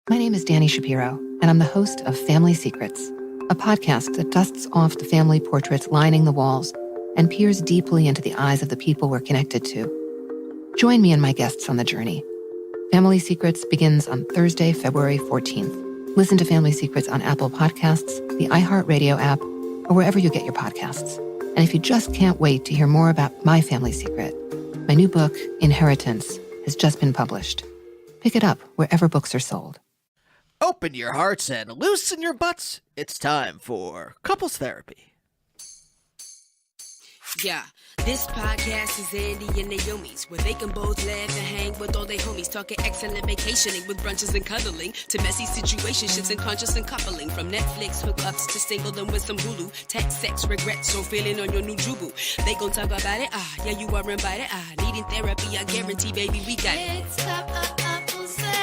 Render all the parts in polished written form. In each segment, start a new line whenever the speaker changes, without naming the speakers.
My name is Danny Shapiro, and I'm the host of Family Secrets, a podcast that dusts off the family portraits lining the walls and peers deeply into the eyes of the people we're connected to. Join me and my guests on the journey. Family Secrets begins on Thursday, February 14th. Listen to Family Secrets on Apple Podcasts, the iHeartRadio app, or wherever you get your podcasts. And if you just can't wait to hear more about my family secret, my new book, Inheritance, has just been published. Pick it up wherever books are sold.
Open your hearts and loosen your butts. It's time for Couples Therapy.
Yeah, this podcast is Andy and Naomi's, where they can both laugh and hang with all their homies, talking excellent vacationing with brunches and cuddling, to messy situationships and conscious and coupling, from Netflix hookups to single and with some Hulu, text, sex, regrets, or feeling on your new jubu. They gon' talk about it, yeah, you are invited, needing therapy, I guarantee, baby, we got it.
It's couples therapy.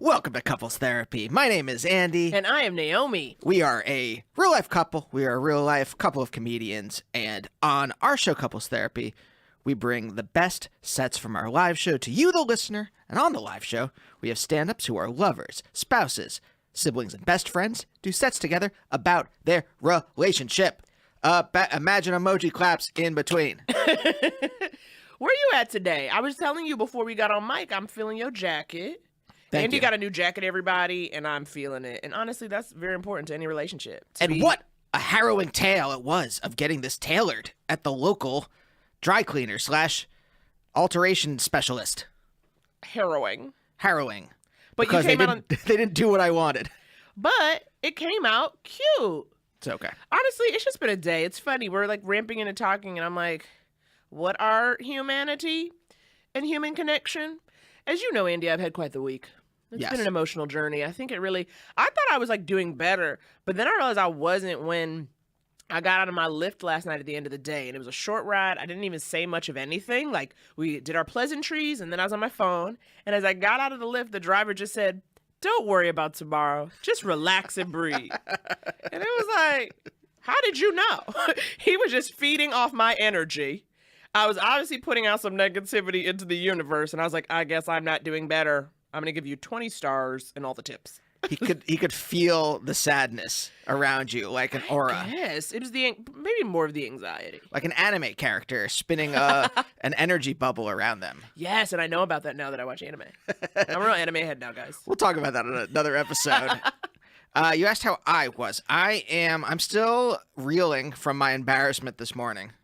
Welcome to Couples Therapy. My name is Andy.
And I am Naomi.
We are a real-life couple. We are a real-life couple of comedians. And on our show, Couples Therapy, we bring the best sets from our live show to you, the listener. And on the live show, we have stand-ups who are lovers, spouses, siblings, and best friends do sets together about their relationship. Imagine emoji claps in between.
Where you at today? I was telling you before we got on mic, I'm feeling your jacket.
Thank
Andy
you.
got a new jacket, everybody, and I'm feeling it. And honestly, that's very important to any relationship.
And what a harrowing tale it was of getting this tailored at the local dry cleaner / alteration specialist.
harrowing.
Harrowing.
But
because
you came out
they didn't do what I wanted.
But it came out cute.
It's okay.
Honestly, it's just been a day. It's funny. We're like ramping into talking, and I'm like, what are humanity and human connection? As you know, Andy, I've had quite the week. It's
Yes.
been an emotional journey. I think I thought I was like doing better, but then I realized I wasn't when I got out of my Lyft last night at the end of the day, and it was a short ride. I didn't even say much of anything. Like, we did our pleasantries, and then I was on my phone, and as I got out of the Lyft, the driver just said, "Don't worry about tomorrow. Just relax and breathe." And it was like, how did you know? He was just feeding off my energy. I was obviously putting out some negativity into the universe, and I was like, I guess I'm not doing better. I'm going to give you 20 stars and all the tips.
He could feel the sadness around you like an aura.
Yes, it was maybe more of the anxiety.
Like an anime character spinning an energy bubble around them.
Yes, and I know about that now that I watch anime. I'm a real anime head now, guys.
We'll talk about that in another episode. You asked how I was. I'm still reeling from my embarrassment this morning.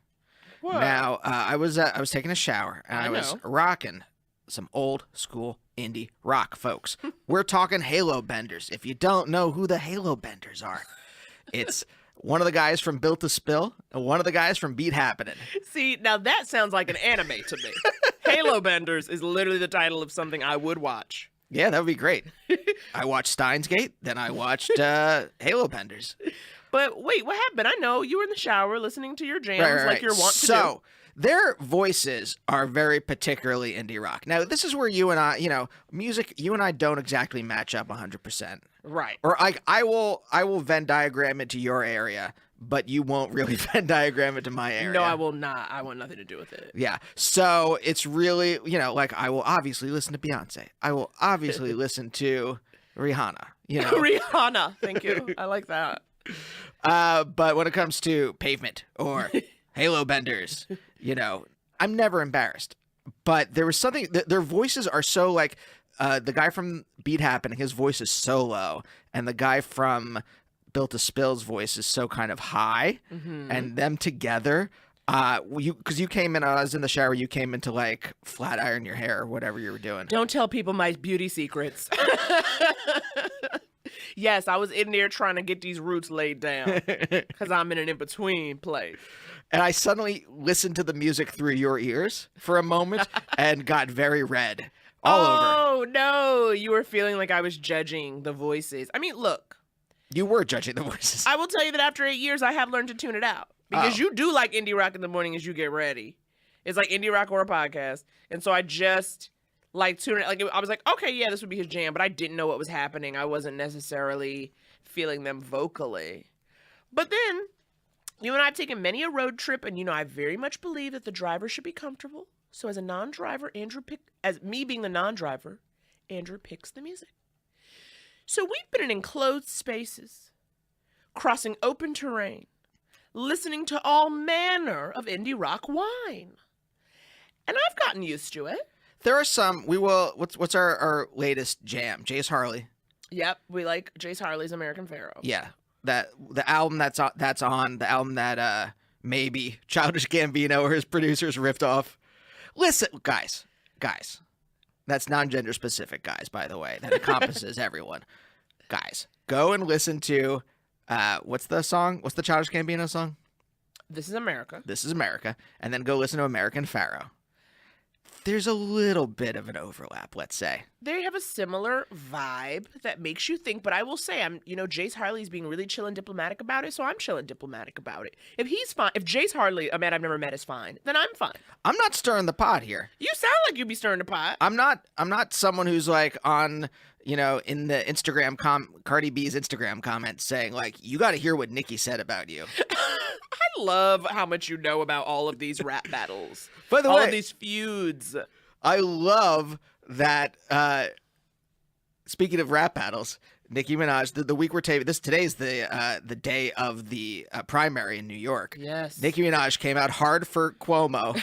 What?
Now, I was taking a shower, and I was
know.
rocking some old school indie rock, folks. We're talking Halo Benders. If you don't know who the Halo Benders are, it's one of the guys from Built to Spill and one of the guys from Beat Happening.
See, now that sounds like an anime to me. Halo Benders is literally the title of something I would watch.
Yeah, that would be great. I watched Steins Gate, then I watched Halo Benders.
But wait, what happened? I know you were in the shower listening to your jams like you're wont to do.
So their voices are very particularly indie rock. Now, this is where you and I, music, you and I don't exactly match up 100%.
Right.
Or I will Venn diagram it to your area, but you won't really Venn diagram it to my area.
No, I will not. I want nothing to do with it.
Yeah. So it's really, like I will obviously listen to Beyonce. I will obviously listen to Rihanna,
Rihanna. Thank you. I like that.
But when it comes to Pavement or Halo Benders, I'm never embarrassed. But there was something, their voices are so like, the guy from Beat Happening, his voice is so low, and the guy from Built to Spill's voice is so kind of high, and them together, because you came in, I was in the shower, you came in to like flat iron your hair or whatever you were doing.
Don't tell people my beauty secrets. Yes, I was in there trying to get these roots laid down because I'm in an in-between place.
And I suddenly listened to the music through your ears for a moment and got very red all over.
Oh, no. You were feeling like I was judging the voices. I mean, look.
You were judging the voices.
I will tell you that after 8 years, I have learned to tune it out. Because you do like indie rock in the morning as you get ready. It's like indie rock or a podcast. And so I just like tune it. Like I was like, okay, yeah, this would be his jam. But I didn't know what was happening. I wasn't necessarily feeling them vocally. But then You and I have taken many a road trip, and I very much believe that the driver should be comfortable. So as a non-driver, as me being the non-driver, Andrew picks the music. So we've been in enclosed spaces, crossing open terrain, listening to all manner of indie rock wine. And I've gotten used to it.
There are some. What's our latest jam? Jace Harley.
Yep, we like Jace Harley's American Pharaoh.
Yeah, the album that's on the album that maybe Childish Gambino or his producers ripped off. Listen, guys, that's non-gender specific, guys. By the way, that encompasses everyone. Guys, go and listen to what's the song? What's the Childish Gambino song?
This is America.
This is America, and then go listen to American Pharaoh. There's a little bit of an overlap, let's say.
They have a similar vibe that makes you think, but I will say, Jace Harley's being really chill and diplomatic about it, so I'm chill and diplomatic about it. If he's fine, if Jace Harley, a man I've never met, is fine, then I'm fine.
I'm not stirring the pot here.
You sound like you'd be stirring the pot.
I'm not someone who's like on, in the Instagram Cardi B's Instagram comments saying like, you got to hear what Nicki said about you.
I love how much you know about all of these rap battles.
By the
all
way,
of these feuds.
I love that. Speaking of rap battles, Nicki Minaj. The week we're taping this, today's the day of the primary in New York.
Yes.
Nicki Minaj came out hard for Cuomo.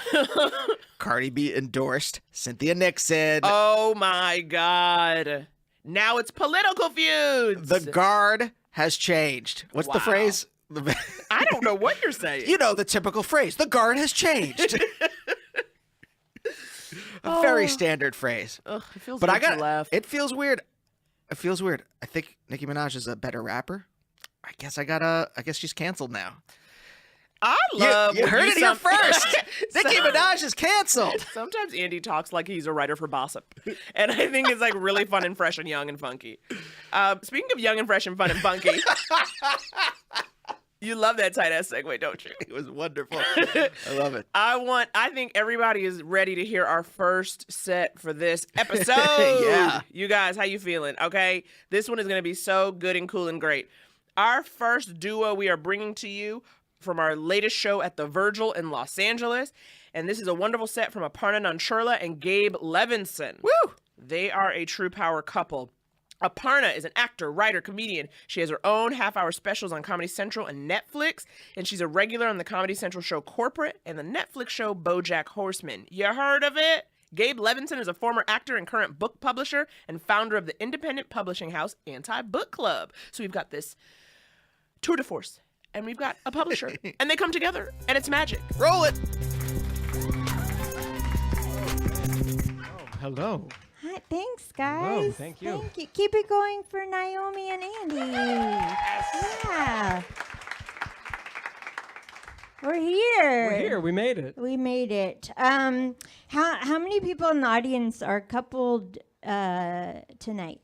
Cardi B endorsed Cynthia Nixon.
Oh my God! Now it's political feuds.
The guard has changed. What's the phrase?
I don't know what you're saying.
You know the typical phrase. The guard has changed. A very standard phrase.
Ugh, it feels
but
good to laugh.
It feels weird. It feels weird. I think Nicki Minaj is a better rapper. I guess she's canceled now.
I love.
You heard it here first. Nicki Minaj is canceled.
Sometimes Andy talks like he's a writer for Gossip, and I think it's like really fun and fresh and young and funky. Speaking of young and fresh and fun and funky, you love that tight ass segue, don't you?
It was wonderful. I love it.
I think everybody is ready to hear our first set for this episode.
Yeah.
You guys, how you feeling? Okay, this one is going to be so good and cool and great. Our first duo we are bringing to you from our latest show at the Virgil in Los Angeles. And this is a wonderful set from Aparna Nancherla and Gabe Levinson.
Woo!
They are a true power couple. Aparna is an actor, writer, comedian. She has her own half-hour specials on Comedy Central and Netflix, and she's a regular on the Comedy Central show Corporate and the Netflix show BoJack Horseman. You heard of it? Gabe Levinson is a former actor and current book publisher and founder of the independent publishing house Anti-Book Club. So we've got this tour de force. And we've got a publisher, and they come together, and it's magic.
Roll it.
Oh, hello.
Hi, thanks, guys.
Whoa, thank you.
Thank you. Keep it going for Naomi and Andy. Yeah. We're here.
We're here. We made it.
We made it. How many people in the audience are coupled tonight?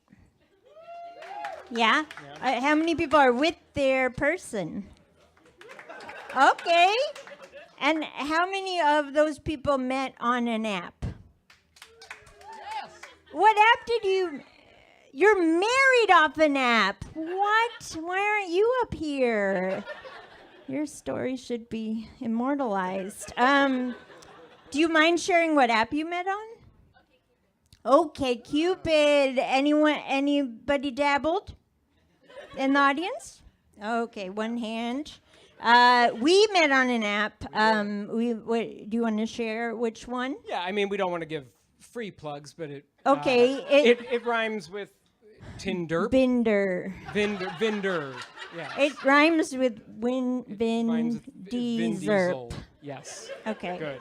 Yeah? How many people are with their person? Okay. And how many of those people met on an app? Yes. What app did you... You're married off an app. What? Why aren't you up here? Your story should be immortalized. Do you mind sharing what app you met on? Okay, Cupid. Anybody dabbled in the audience? Okay, one hand. We met on an app. Do you want to share which one?
Yeah, I mean, we don't want to give free plugs, but it
Okay,
it rhymes with Tinder.
Binder.
Vinder. Yeah.
It rhymes with
Rhymes with Vin
Diesel.
Diesel. Yes.
Okay.
Good.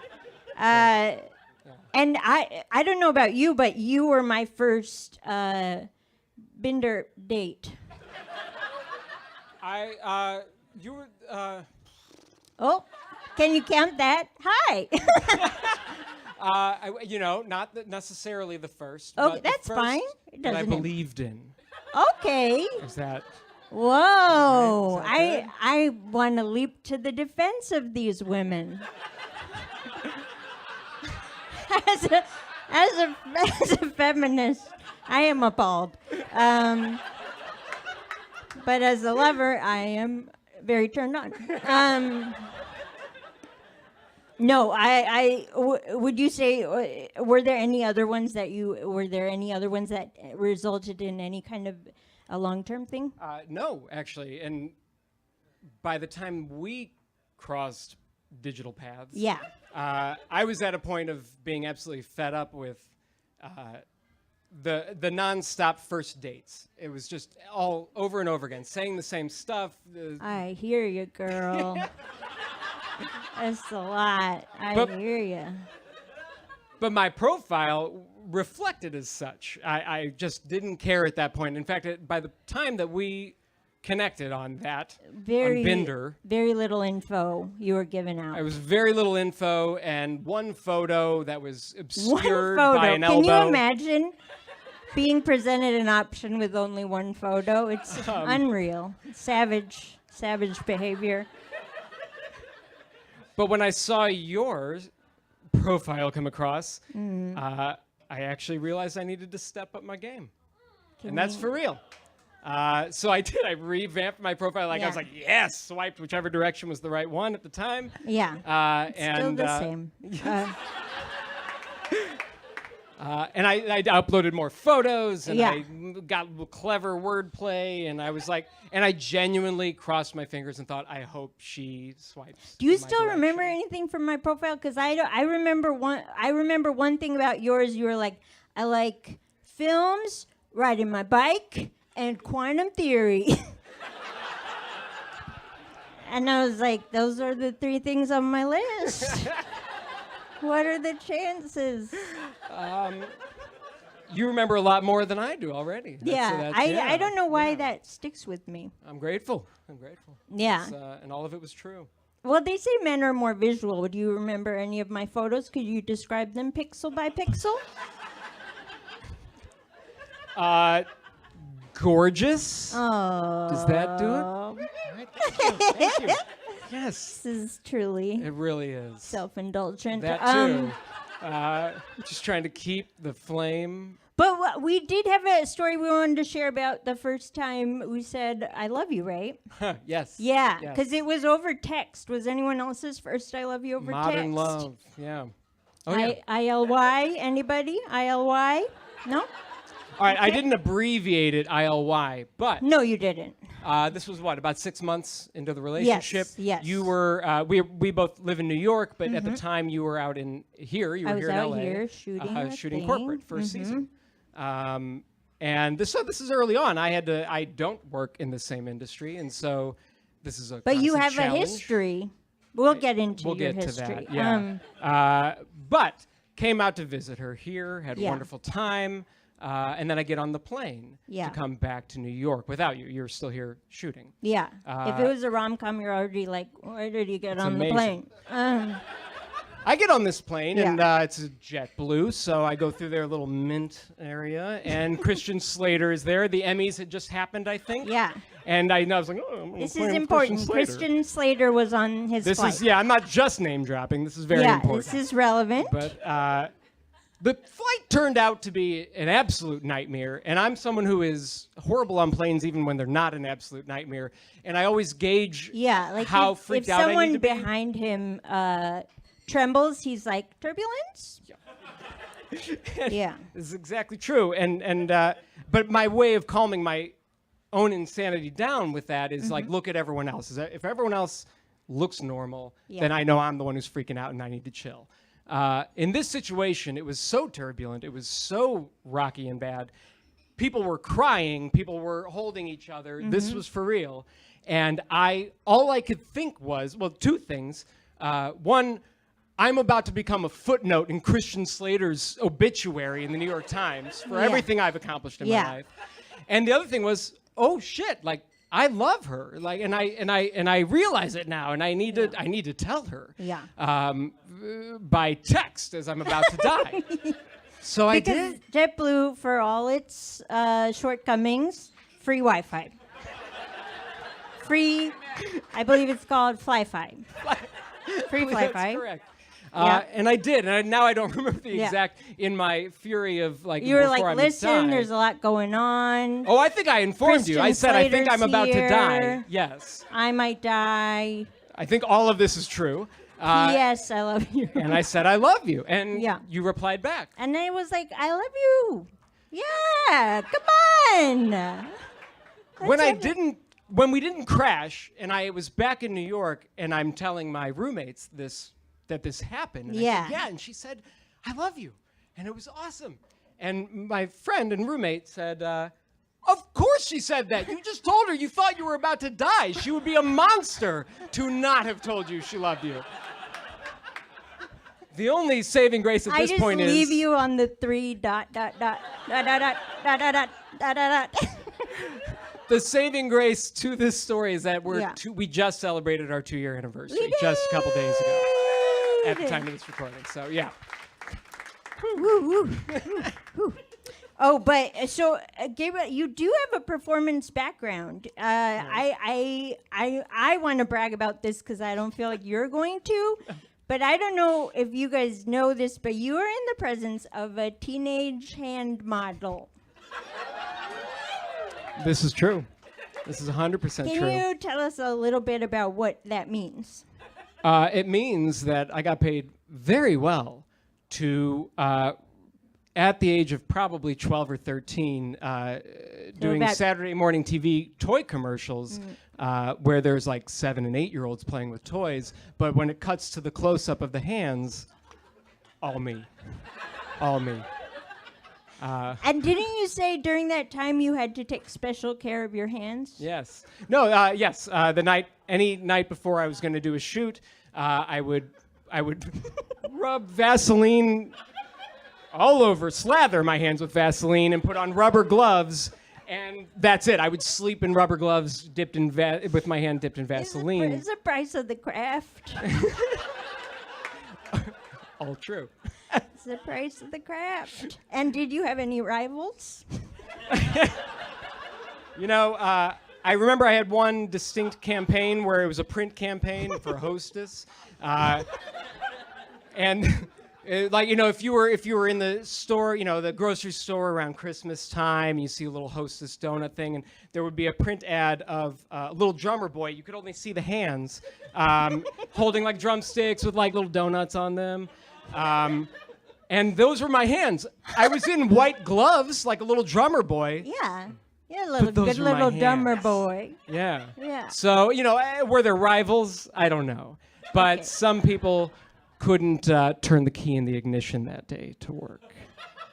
And I don't know about you, but you were my first Binder date.
You were.
Oh, can you count that? Hi.
Not necessarily the first.
Okay,
but
that's
the first
fine. It
that I
doesn't have-
believed in.
Okay.
Is that?
Whoa.
Is that good?
I want to leap to the defense of these women. as a feminist, I am appalled. But as a lover, I am very turned on. No, would you say were there any other ones that resulted in any kind of a long-term thing?
No, actually, and by the time we crossed digital paths,
Yeah.
I was at a point of being absolutely fed up with the nonstop first dates. It was just all over and over again, saying the same stuff.
I hear you, girl. That's a lot. I hear you.
But my profile reflected as such. I just didn't care at that point. In fact, by the time that we connected on that, on Binder,
very little info you were giving out.
it was very little info and one photo that was
One
obscured
photo.
by an
Can you
elbow.
imagine being presented an option with only one photo? It's unreal. Savage behavior.
But when I saw your profile come across, I actually realized I needed to step up my game. And that's for real. So I did. I revamped my profile. I was like, yes, swiped whichever direction was the right one at the time.
Yeah.
And
Still the same.
And I uploaded more photos, and
Yeah.
I got clever wordplay, and I was like, and I genuinely crossed my fingers and thought, I hope she swipes.
Do you
my
still remember
direction.
anything from my profile? Because I remember one thing about yours. You were like, I like films, riding my bike, and quantum theory. And I was like, those are the 3 things on my list. What are the chances?
You remember a lot more than I do already.
I don't know why that sticks with me.
I'm grateful.
Yeah.
And all of it was true.
Well, they say men are more visual. Do you remember any of my photos? Could you describe them pixel by pixel?
Gorgeous.
Oh.
Does that do it? All right, thank you. Yes.
This is truly
It really is.
self-indulgent.
That too. Just trying to keep the flame.
But we did have a story we wanted to share about the first time we said, I love you, right?
Yes.
Yeah,
Yes.
because it was over text. Was anyone else's first I love you over text?
Modern love. Yeah. Oh, yeah.
ILY? Anybody? ILY? No?
All right. I didn't abbreviate it ILY, but
No, you didn't.
this was what, about 6 months into the relationship?
Yes.
You were, we both live in New York, but at the time you were out in here. You were
I was
here in
out
LA.
here shooting
shooting
a
corporate
thing.
for a season. And this is early on. I don't work in the same industry, and so this is a
But you
constant
have a
challenge.
history. We'll get into
We'll
your
get
history.
to that. Yeah. But came out to visit her here, had a
Yeah.
wonderful time, and then I get on the plane
Yeah.
to come back to New York without you. You're still here shooting.
Yeah. If it was a rom-com, you're already like, where did you get on
amazing.
the plane?
I get on this plane,
Yeah.
and it's a JetBlue, so I go through their little mint area, and Christian Slater is there. The Emmys had just happened, I think.
Yeah.
And I was like, oh, I'm
This
playing
is
with
important.
Slater.
Christian Slater was on his
This
flight.
is, I'm not just name dropping. This is very
yeah,
important.
this is relevant.
But the flight turned out to be an absolute nightmare, and I'm someone who is horrible on planes even when they're not an absolute nightmare. And I always gauge
yeah, like
how
if
freaked out I
someone
need to be.
behind him trembles, he's like, turbulence? Yeah.
This is exactly true. But my way of calming my own insanity down with that is like, look at everyone else. If everyone else looks normal,
Yeah.
then I know I'm the one who's freaking out and I need to chill. In this situation, it was so turbulent. It was so rocky and bad. People were crying. People were holding each other. This was for real. And all I could think was, well, 2 things. One, I'm about to become a footnote in Christian Slater's obituary in the New York Times for
Yeah.
everything I've accomplished in
Yeah.
my life. And the other thing was, oh shit, like I love her, like, and I realize it now, and I need to tell her,
Yeah.
by text as I'm about to die. So I
Because
did.
JetBlue, for all its shortcomings, free Wi-Fi. Free, I believe it's called Fly-Fi. Free
That's
Fly-Fi.
correct.
Yeah.
And I did, and now I don't remember the
Yeah.
exact, in my fury of like,
You were
before
like,
I'm gonna
listen,
die.
there's a lot going on.
Oh, I think I informed you. I
Christian
said, I think I'm
Slater's
about to die.
here.
Yes.
I might die.
I think all of this is true.
P.S. I love you.
And I said, I love you. And
Yeah.
you replied back.
And then it was like, I love you. Yeah, come on.
When we didn't crash, and I was back in New York, and I'm telling my roommates that this happened. And I
Yeah.
said, yeah, and she said, I love you. And it was awesome. And my friend and roommate said, of course she said that. You just told her you thought you were about to die. She would be a monster to not have told you she loved you. The only saving grace at
I
this
just
point
leave
is
you on the 3 dot dot dot dot dot dot dot dot dot dot dot.
the saving grace to this story is that
Yeah.
we just celebrated our 2-year anniversary
We
just a couple days ago at the
did.
time of this recording. So yeah.
Woo, woo, woo. Oh, but so Gabriel, you do have a performance background. I want to brag about this because I don't feel like you're going to. But I don't know if you guys know this, but you are in the presence of a teenage hand model.
This is true. This is 100%
Can
true.
you tell us a little bit about what that means?
It means that I got paid very well to, at the age of probably 12 or 13, doing
about-
Saturday morning TV toy commercials where there's like 7 and 8-year-olds playing with toys. But when it cuts to the close-up of the hands, all me. All me.
And didn't you say during that time you had to take special care of your hands?
Yes. No. Yes. Any night before I was going to do a shoot, I would rub Vaseline all over, slather my hands with Vaseline, and put on rubber gloves, and that's it. I would sleep in rubber gloves, dipped in with my hand dipped in Vaseline.
Is the price of the craft?
All true.
It's the price of the craft. And did you have any rivals?
You know, I remember I had one distinct campaign where it was a print campaign for a hostess, and like, you know, if you were in the store, you know, the grocery store around Christmas time, you see a little hostess donut thing, and there would be a print ad of a little drummer boy. You could only see the hands holding like drumsticks with like little donuts on them. And those were my hands. I was in white gloves like a little drummer boy.
Yeah. Yeah, little
those
good
are my
little dumber
hands.
boy.
Yeah.
Yeah.
So, you know, were there rivals? I don't know. But
Okay.
some people couldn't turn the key in the ignition that day to work.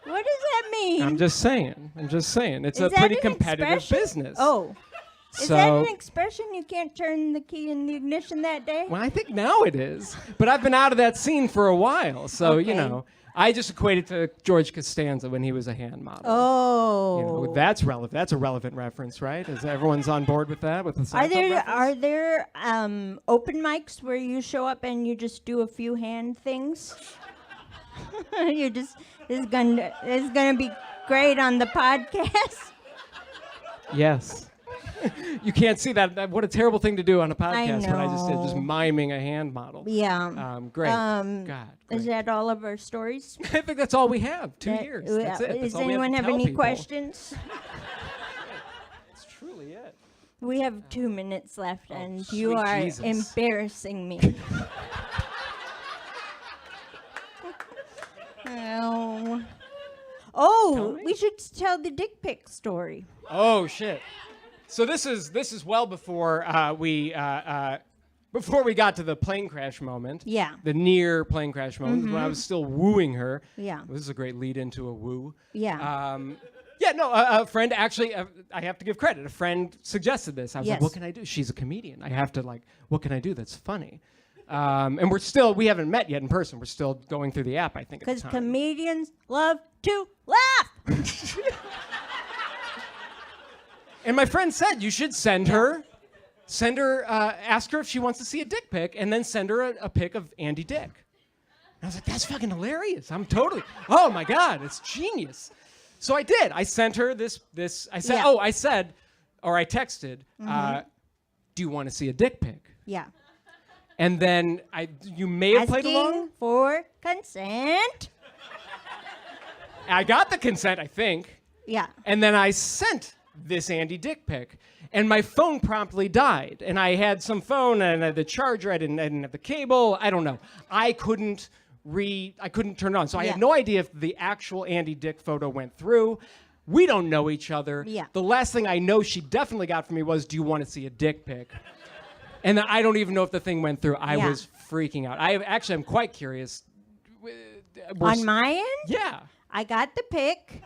What does that mean?
I'm just saying. It's
Is
a
that
pretty
an
competitive
expression?
business.
Oh. Is
So,
that an expression? You can't turn the key in the ignition that day?
well, I think now it is. But I've been out of that scene for a while. So, you
Okay.
know, I just equated to George Costanza when he was a hand model.
Oh.
You know, that's relevant. That's a relevant reference, right? Is everyone's on board with that? With the
Are
Seinfeld
there
reference?
open mics where you show up and you just do a few hand things? You just this is gonna be great on the podcast.
Yes. You can't see that. What a terrible thing to do on a podcast. What I just did, just
know.
miming a hand model.
Yeah.
Great. God.
Is
Great.
that all of our stories?
I think that's all we have. 2
That-
years. That's it. That's
Does
all we have
anyone
to
have
tell
any
people.
questions?
That's truly it.
We have 2 minutes left, and you
sweet
are
Jesus.
embarrassing me. Oh, we should tell the dick pic story.
Oh shit. So this is well before before we got to the plane crash moment.
Yeah.
The near plane crash moment when I was still wooing her.
Yeah.
This is a great lead into a woo.
Yeah.
Yeah, no, a friend actually, I have to give credit. A friend suggested this. I was
Yes.
like, what can I do? She's a comedian. I have to what can I do that's funny? And we haven't met yet in person. We're still going through the app, I think, at
Because
the time.
comedians love to laugh.
And my friend said, you should send her, ask her if she wants to see a dick pic, and then send her a pic of Andy Dick. And I was like, that's fucking hilarious. Oh my God, it's genius. So I did. I sent her this, I said,
Yeah.
I texted, do you want to see a dick pic?
Yeah.
And then you may have played along.
Asking for consent.
I got the consent, I think.
Yeah.
And then I sent this Andy dick pic. And my phone promptly died. And I had some phone and I had the charger. I didn't have the cable. I don't know. I couldn't turn it on. So I had no idea if the actual Andy dick photo went through. We don't know each other.
Yeah.
The last thing I know she definitely got from me was, do you want to see a dick pic? And I don't even know if the thing went through. I was freaking out. I'm quite curious.
On my end?
Yeah.
I got the pic.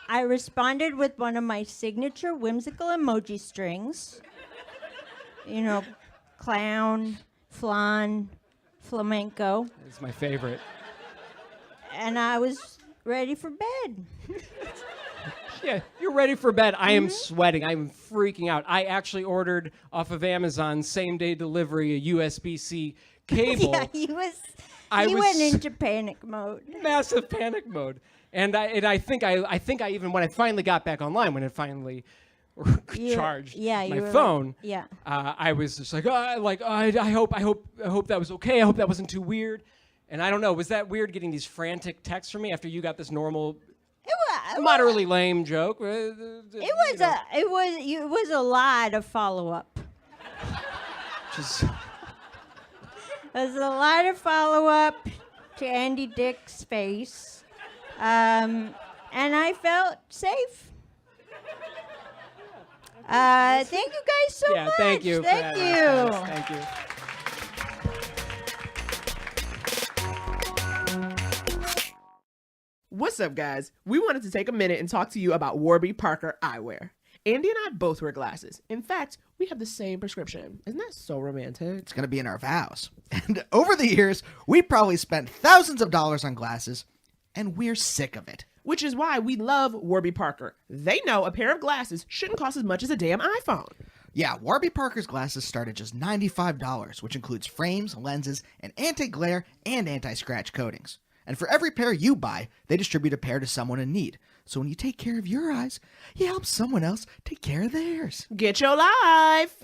I responded with one of my signature whimsical emoji strings. You know, clown, flan, flamenco.
It's my favorite.
And I was ready for bed.
Yeah, you're ready for bed. I am sweating. I am freaking out. I actually ordered off of Amazon same-day delivery a USB-C cable.
Yeah, he went into panic mode.
Massive panic mode. And I think I even, when I finally got back online, when it finally charged my phone, I was just like, I hope that was okay. I hope that wasn't too weird. And I don't know, was that weird getting these frantic texts from me after you got this normal, moderately lame joke?
It was a lot of follow-up.
Just
It was a lot of follow-up to Andy Dick's face. And I felt safe. Thank you guys so much.
Thank you.
Thank you.
Thank you.
What's up, guys? We wanted to take a minute and talk to you about Warby Parker eyewear. Andy and I both wear glasses. In fact, we have the same prescription. Isn't that so romantic?
It's going to be in our vows. And over the years, we probably spent thousands of dollars on glasses, and we're sick of it.
Which is why we love Warby Parker. They know a pair of glasses shouldn't cost as much as a damn iPhone.
Yeah, Warby Parker's glasses start at just $95, which includes frames, lenses, and anti-glare and anti-scratch coatings. And for every pair you buy, they distribute a pair to someone in need. So when you take care of your eyes, you help someone else take care of theirs.
Get your life!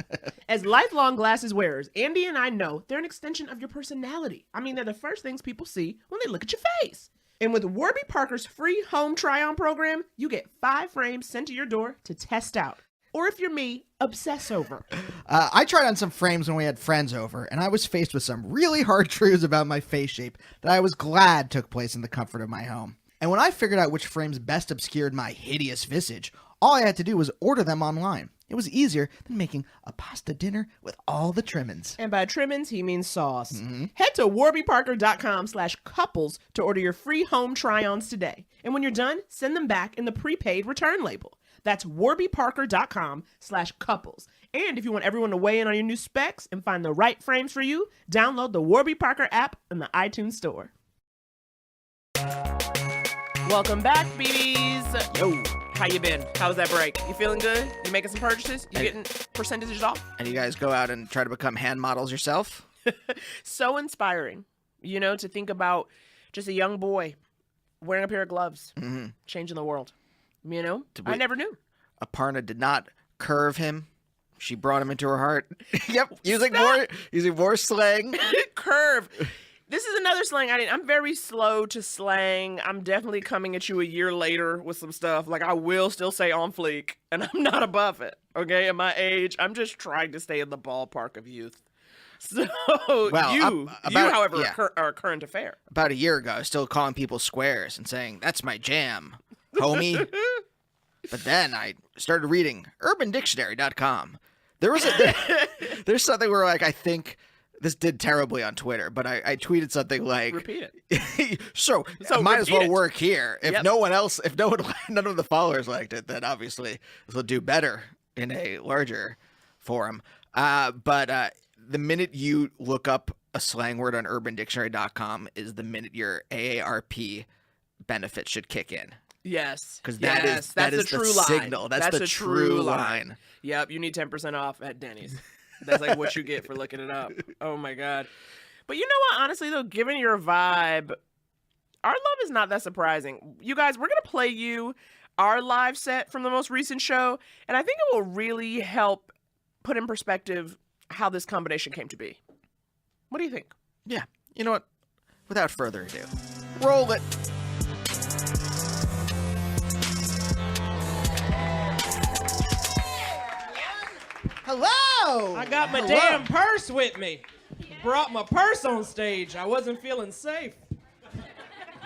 As lifelong glasses wearers, Andy and I know they're an extension of your personality. I mean, they're the first things people see when they look at your face. And with Warby Parker's free home try-on program, you get 5 frames sent to your door to test out. Or if you're me, obsess over.
I tried on some frames when we had friends over, and I was faced with some really hard truths about my face shape that I was glad took place in the comfort of my home. And when I figured out which frames best obscured my hideous visage, all I had to do was order them online. It was easier than making a pasta dinner with all the trimmings.
And by trimmings, he means sauce. Head to warbyparker.com/couples to order your free home try-ons today. And when you're done, send them back in the prepaid return label. That's warbyparker.com/couples. And if you want everyone to weigh in on your new specs and find the right frames for you, download the Warby Parker app in the iTunes store. Welcome back, BBs. Yo, how you been? How was that break? You feeling good? You making some purchases? You getting percentages off?
And you guys go out and try to become hand models yourself?
So inspiring, you know, to think about just a young boy wearing a pair of gloves, changing the world. You know, I never knew.
Aparna did not curve him. She brought him into her heart. Yep, using more slang.
Curve. This is another slang I'm very slow to slang. I'm definitely coming at you a year later with some stuff. Like, I will still say on fleek, and I'm not above it. Okay, at my age, I'm just trying to stay in the ballpark of youth. So however, are a current affair.
About a year ago, I was still calling people squares and saying, "That's my jam, homie." But then I started reading UrbanDictionary.com. There's something where, like, I think this did terribly on Twitter, but I tweeted something like,
repeat it.
so might as well work here. If none of the followers liked it, then obviously it'll do better in a larger forum. But the minute you look up a slang word on UrbanDictionary.com is the minute your AARP benefits should kick in.
Yes.
Because that is the
true line.
signal. That's the true line.
Yep, you need 10% off at Denny's. That's like what you get for looking it up. Oh my God. But you know what? Honestly, though, given your vibe, our love is not that surprising. You guys, we're going to play you our live set from the most recent show. And I think it will really help put in perspective how this combination came to be. What do you think?
Yeah. You know what? Without further ado, roll it. Hello.
I got my
Hello.
damn purse with me. Brought my purse on stage. I wasn't feeling safe.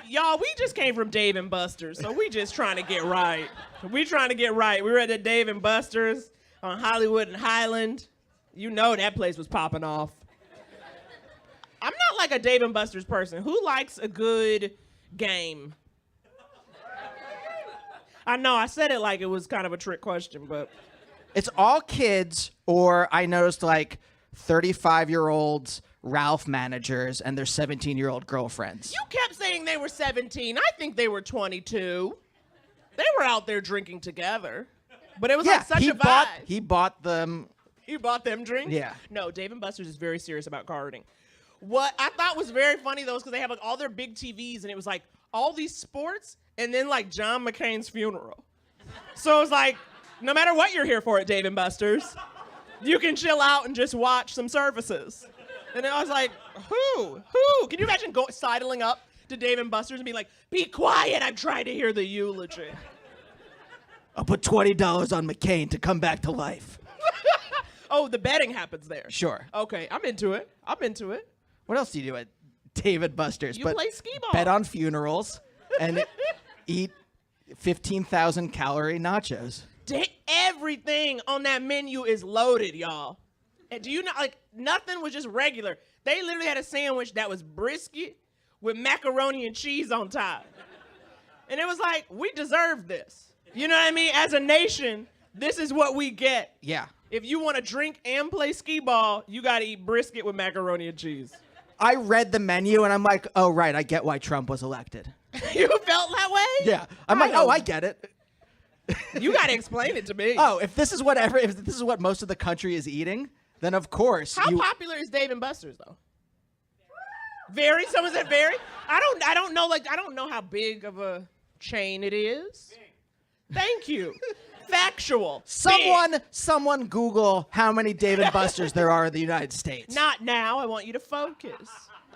Y'all, we just came from Dave & Buster's, so we just trying to get right. We trying to get right. We were at the Dave & Buster's on Hollywood and Highland. You know that place was popping off. I'm not like a Dave & Buster's person. Who likes a good game? I know, I said it like it was kind of a trick question, but...
It's all kids, or I noticed like 35-year-olds, Ralph managers, and their 17-year-old girlfriends.
You kept saying they were 17. I think they were 22. They were out there drinking together. But it was like such a vibe.
He bought them.
You bought them drinks?
Yeah.
No, Dave & Buster's is very serious about gardening. What I thought was very funny, though, is because they have like all their big TVs, and it was like all these sports, and then like John McCain's funeral. So it was like, no matter what you're here for at Dave & Buster's, you can chill out and just watch some services. And I was like, who? Can you imagine sidling up to Dave & Buster's and being like, be quiet, I'm trying to hear the eulogy.
I'll put $20 on McCain to come back to life.
Oh, the betting happens there.
Sure.
Okay, I'm into it.
What else do you do at Dave & Buster's?
You
but
play skee ball.
Bet on funerals and eat 15,000 calorie nachos.
Everything on that menu is loaded, y'all. And do you know, like, nothing was just regular. They literally had a sandwich that was brisket with macaroni and cheese on top. And it was like, we deserve this. You know what I mean? As a nation, this is what we get.
Yeah.
If you want to drink and play skee ball, you got to eat brisket with macaroni and cheese.
I read the menu and I'm like, oh, right, I get why Trump was elected.
You felt that way?
Yeah. I'm like, oh, I get it.
You got to explain it to me.
Oh, if this is what most of the country is eating, then of course.
How popular is Dave & Buster's though? Very? Someone said very? I don't know, like, I don't know how big of a chain it is. Thank you. Factual.
Someone Google how many Dave & Buster's there are in the United States.
Not now. I want you to focus.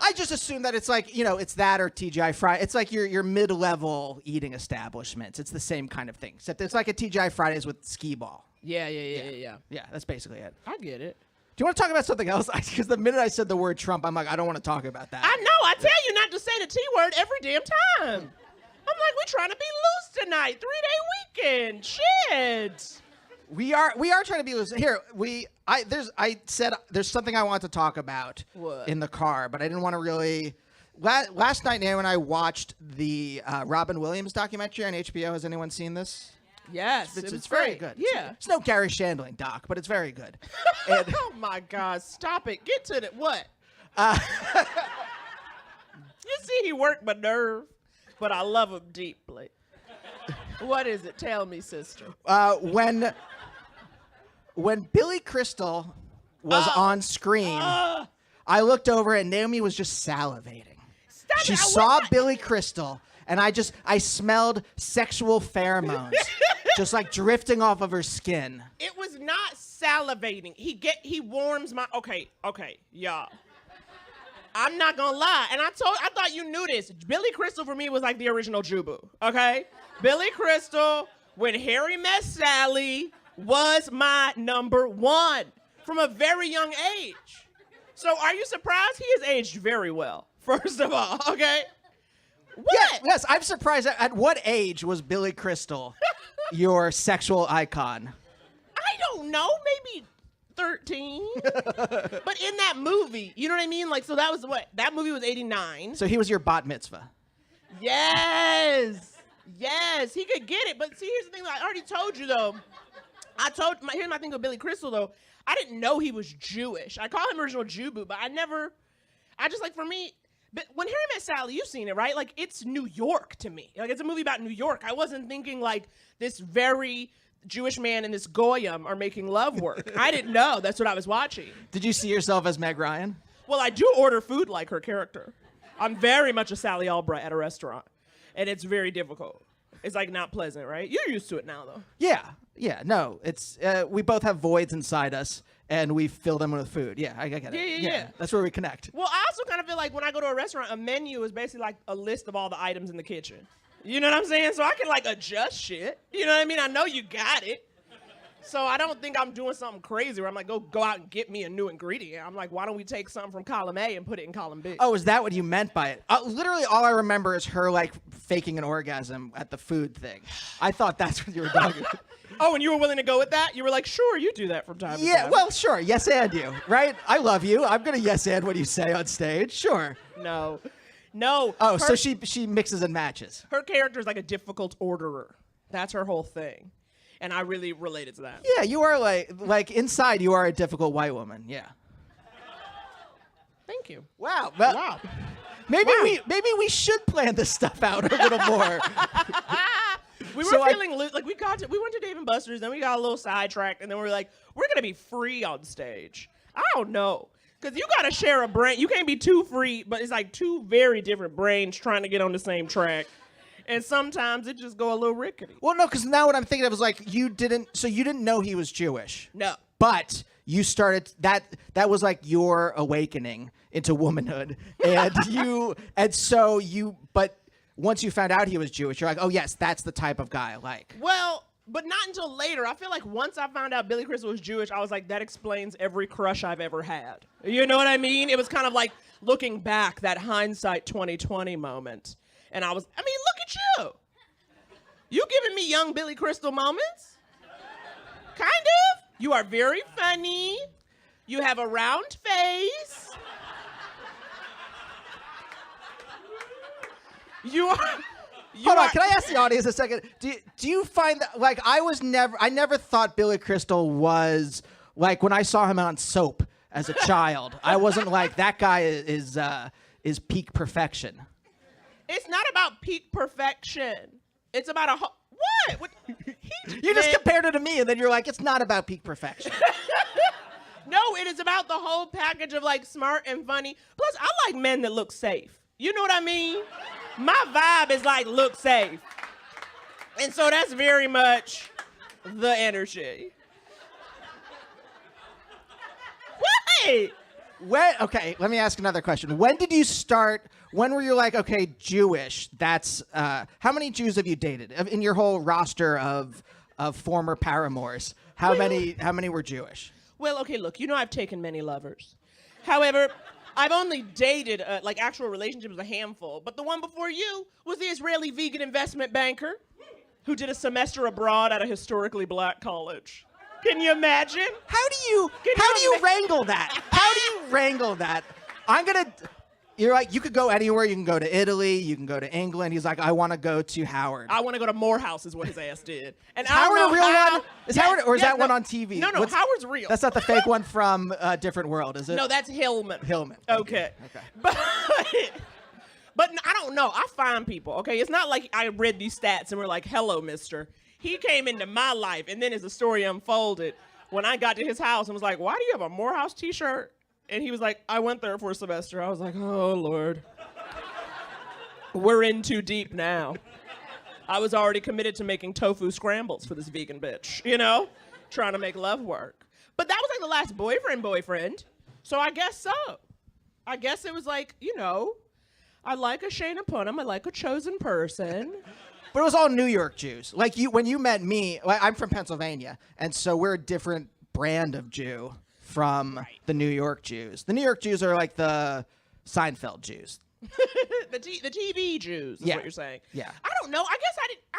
I just assume that it's like, it's that or TGI Fridays. It's like your mid-level eating establishments. It's the same kind of thing, except it's like a TGI Fridays with skee ball.
Yeah.
Yeah, that's basically it.
I get it.
Do you want to talk about something else? Because the minute I said the word Trump, I'm like, I don't want to talk about that.
I know. I tell you not to say the T word every damn time. I'm like, we're trying to be loose tonight. 3-day weekend. Shit.
We are trying to be loose. Here, I said there's something I want to talk about in the car, but I didn't want to really. Last night, Naomi and I watched the Robin Williams documentary on HBO. Has anyone seen this?
Yes,
It's very good.
Yeah.
It's no Gary Shandling doc, but it's very good.
Oh my God! Stop it. Get to the what? You see, he worked my nerve, but I love him deeply. What is it? Tell me, sister.
When Billy Crystal was on screen, I looked over and Naomi was just salivating. She saw Billy Crystal, and I smelled sexual pheromones, just like drifting off of her skin.
It was not salivating. He warms my. Okay, y'all. I'm not gonna lie, and I thought you knew this. Billy Crystal for me was like the original Jubu. Okay, Billy Crystal, when Harry Met Sally, was my number one from a very young age. So are you surprised? He has aged very well, first of all, okay? What?
Yes, I'm surprised. At what age was Billy Crystal your sexual icon?
I don't know, maybe 13. But in that movie, you know what I mean? Like, so that was what? That movie was 89.
So he was your bat mitzvah.
Yes, he could get it. But see, here's the thing. I already told you, though. Here's my thing with Billy Crystal, though. I didn't know he was Jewish. I call him original Jubu, but for me, but when Harry Met Sally, you've seen it, right? Like, it's New York to me. Like, it's a movie about New York. I wasn't thinking, like, this very Jewish man and this Goyim are making love work. I didn't know. That's what I was watching.
Did you see yourself as Meg Ryan?
Well, I do order food like her character. I'm very much a Sally Albright at a restaurant, and it's very difficult. It's, like, not pleasant, right? You're used to it now, though.
Yeah. No, it's we both have voids inside us, and we fill them with food. Yeah, I get it.
Yeah.
That's where we connect.
Well, I also kind of feel like when I go to a restaurant, a menu is basically like a list of all the items in the kitchen. You know what I'm saying? So I can like adjust shit. You know what I mean? I know you got it. So I don't think I'm doing something crazy where I'm like, go out and get me a new ingredient. I'm like, why don't we take something from column A and put it in column B?
Oh, is that what you meant by it? Literally, all I remember is her like faking an orgasm at the food thing. I thought that's what you were talking about.
Oh, and you were willing to go with that? You were like, sure, you do that from time to
Yeah,
time.
well, sure. Yes, and you, right? I love you. I'm gonna yes and what you say on stage. Sure.
No.
Oh, so she mixes and matches.
Her character is like a difficult orderer. That's her whole thing. And I really related to that.
Yeah, you are like inside you are a difficult white woman. Yeah.
Thank you.
Wow. Well,
Wow.
maybe we should plan this stuff out a little more.
We were
So
feeling like we went to Dave and Buster's, then we got a little sidetracked, and then we were like, we're gonna be free on stage. I don't know, cause you gotta share a brain. You can't be too free, but it's like two very different brains trying to get on the same track, and sometimes it just go a little rickety.
Well, no, because now what I'm thinking of is like you didn't know he was Jewish.
No.
But you started that was like your awakening into womanhood, but once you found out he was Jewish, you're like, oh yes, that's the type of guy I like.
Well, but not until later. I feel like once I found out Billy Crystal was Jewish, I was like, that explains every crush I've ever had. You know what I mean? It was kind of like looking back, that hindsight 2020 moment. And look at you. You giving me young Billy Crystal moments? Kind of. You are very funny. You have a round face.
Hold on, can I ask the audience a second? Do you find that like I never thought Billy Crystal was like when I saw him on Soap as a child. I wasn't like that guy is peak perfection.
It's not about peak perfection. It's about what?
You just compared it to me, and then you're like, it's not about peak perfection.
No, it is about the whole package of like smart and funny. Plus, I like men that look safe. You know what I mean? My vibe is like look safe. And so that's very much the energy. What?
Okay, let me ask another question. When were you like, okay, Jewish, that's, how many Jews have you dated? In your whole roster of former paramours, how many were Jewish?
Well, okay, look, you know I've taken many lovers. However, I've only dated, like actual relationships, a handful. But the one before you was the Israeli vegan investment banker who did a semester abroad at a historically black college. Can you imagine?
How do you wrangle that? How do you wrangle that? You're like, you could go anywhere. You can go to Italy. You can go to England. He's like, I want to go to Howard.
I want to go to Morehouse is what his ass did. And
is Howard a real one? Is Howard, or is that one on TV?
No, Howard's real.
That's not the fake one from a Different World, is it?
No, that's Hillman.
Hillman.
Okay. But I don't know. I find people, okay? It's not like I read these stats and we're like, hello, mister. He came into my life, and then as the story unfolded, when I got to his house and was like, why do you have a Morehouse t-shirt? And he was like, I went there for a semester. I was like, oh, Lord. We're in too deep now. I was already committed to making tofu scrambles for this vegan bitch, you know? Trying to make love work. But that was like the last boyfriend. So I guess so. I guess it was like, you know, I like a Shayna Punim. I like a chosen person.
But it was all New York Jews. Like when you met me, I'm from Pennsylvania, and so we're a different brand of Jew from the New York Jews. The New York Jews are like the Seinfeld Jews.
the TV Jews is what you're saying.
Yeah.
I don't know. I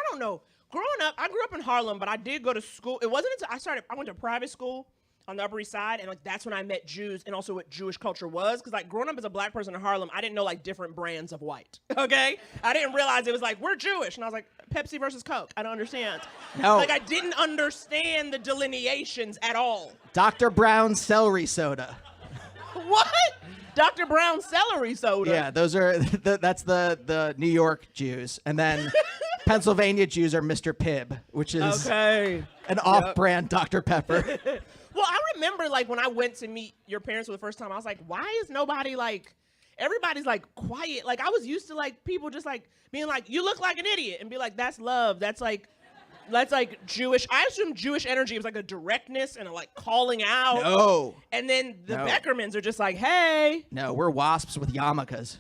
don't know. Growing up, I grew up in Harlem, but I did go to school. It wasn't until I went to private school on the Upper East Side, and like that's when I met Jews and also what Jewish culture was. Because like growing up as a black person in Harlem, I didn't know like different brands of white. Okay, I didn't realize it was like we're Jewish, and I was like Pepsi versus Coke. I don't understand.
No.
Like I didn't understand the delineations at all.
Dr. Brown's celery soda.
What? Dr. Brown celery soda.
Yeah, those are that's the New York Jews, and then Pennsylvania Jews are Mr. Pibb, which is an off-brand Dr. Pepper.
Well, I remember like when I went to meet your parents for the first time, I was like, why is nobody like, everybody's like quiet. Like I was used to like people just like being like, you look like an idiot, and be like, that's love. That's like That's like Jewish. I assume Jewish energy was like a directness and a like calling out.
No.
And then the
No.
Beckermans are just like, hey.
No, we're wasps with yarmulkes.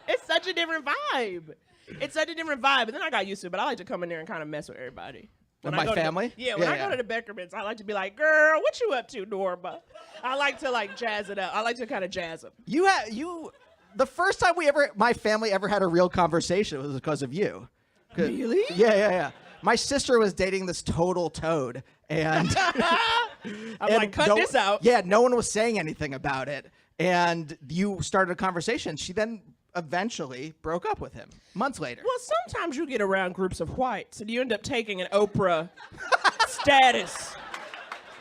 It's such a different vibe. It's such a different vibe. And then I got used to it, but I like to come in there and kind of mess with everybody.
With
When
my
I go to
family?
when I
Yeah.
go to the Beckermans, I like to be like, girl, what you up to, Norma? I like to like jazz it up. I like to kind of jazz them.
The first time my family ever had a real conversation was because of you.
Really?
Yeah. My sister was dating this total toad, and
I'm like, cut this out.
Yeah, no one was saying anything about it, and you started a conversation. She then eventually broke up with him months later.
Well, sometimes you get around groups of whites and you end up taking an Oprah status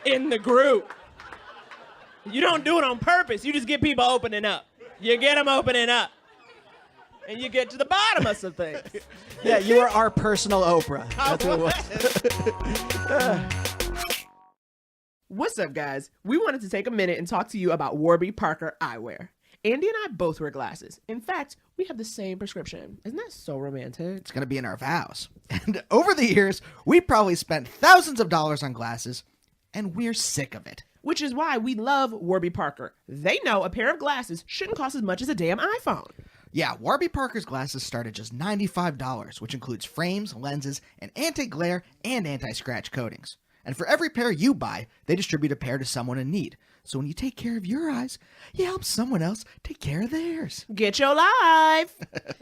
in the group. You don't do it on purpose. You just get people opening up. You get them opening up. And you get to the bottom of some things.
Yeah, you were our personal Oprah. That's what it was.
What's up, guys? We wanted to take a minute and talk to you about Warby Parker eyewear. Andy and I both wear glasses. In fact, we have the same prescription. Isn't that so romantic?
It's going to be in our vows. And over the years, we probably spent thousands of dollars on glasses, and we're sick of it.
Which is why we love Warby Parker. They know a pair of glasses shouldn't cost as much as a damn iPhone.
Yeah, Warby Parker's glasses start at just $95, which includes frames, lenses, and anti-glare and anti-scratch coatings. And for every pair you buy, they distribute a pair to someone in need. So when you take care of your eyes, you help someone else take care of theirs.
Get your life.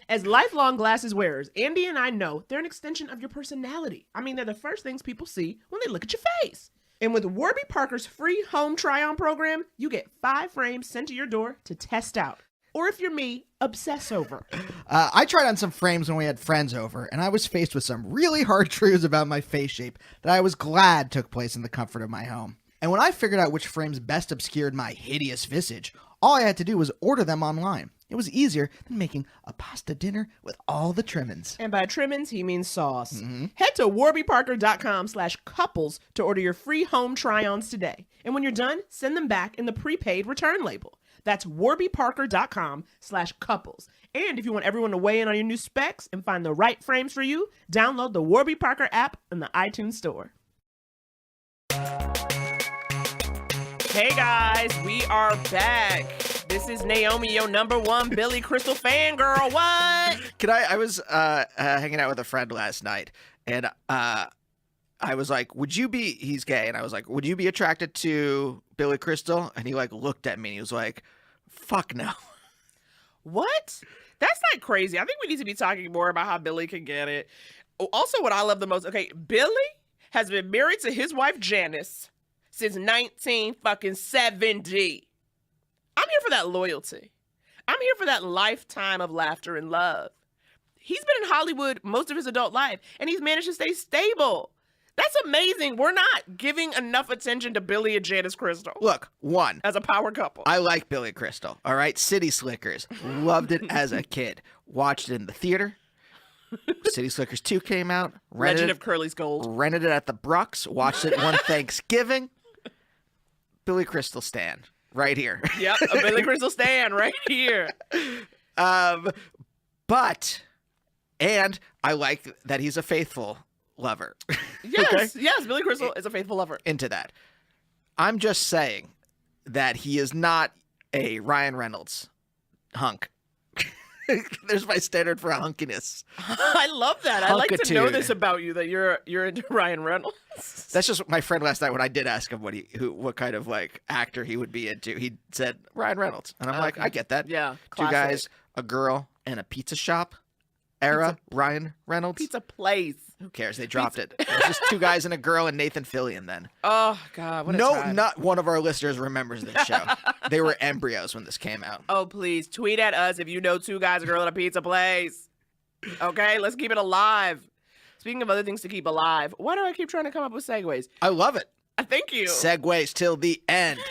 As lifelong glasses wearers, Andy and I know they're an extension of your personality. I mean, they're the first things people see when they look at your face. And with Warby Parker's free home try-on program, you get 5 frames sent to your door to test out. Or if you're me, obsess over.
I tried on some frames when we had friends over, and I was faced with some really hard truths about my face shape that I was glad took place in the comfort of my home. And when I figured out which frames best obscured my hideous visage, all I had to do was order them online. It was easier than making a pasta dinner with all the trimmings.
And by trimmings, he means sauce. Head to warbyparker.com/couples to order your free home try-ons today. And when you're done, send them back in the prepaid return label. That's warbyparker.com/couples. And if you want everyone to weigh in on your new specs and find the right frames for you, download the Warby Parker app in the iTunes store. Hey guys, we are back. This is Naomi, your #1 Billy Crystal fangirl. What?
I was hanging out with a friend last night, and I was like, he's gay, and I was like, would you be attracted to Billy Crystal? And he like looked at me and he was like, fuck no.
What? That's not crazy. I think we need to be talking more about how Billy can get it. Also, what I love the most, okay, Billy has been married to his wife Janice since 1970. I'm here for that loyalty. I'm here for that lifetime of laughter and love. He's been in Hollywood most of his adult life, and he's managed to stay stable. That's amazing. We're not giving enough attention to Billy and Janice Crystal.
Look, one,
as a power couple.
I like Billy Crystal, all right? City Slickers. Loved it as a kid. Watched it in the theater. City Slickers 2 came out.
Legend of Curly's Gold.
Rented it at the Brucks. Watched it one Thanksgiving. Billy Crystal stan. Right here.
Yep, a Billy Crystal stan right here.
And I like that he's a faithful lover.
Yes,
Okay?
yes, Billy Crystal is a faithful lover.
Into that. I'm just saying that he is not a Ryan Reynolds hunk. There's my standard for hunkiness.
I love that. I like to know
Hunkitude.
this about you, that you're into Ryan Reynolds.
That's just my friend last night when I did ask him what kind of like actor he would be into. He said Ryan Reynolds, and I'm like, I get that.
Yeah,
2
classic.
guys, a girl, and a pizza shop era. Ryan Reynolds.
Pizza place.
Who cares? They dropped it. It was just 2 guys and a girl and Nathan Fillion then.
Oh God, what a
No,
time.
not one of our listeners remembers this show. They were embryos when this came out.
Oh please, tweet at us if you know 2 guys, a girl, and a pizza place. Okay, let's keep it alive. Speaking of other things to keep alive, why do I keep trying to come up with segues?
I love it.
Thank you.
Segues till the end.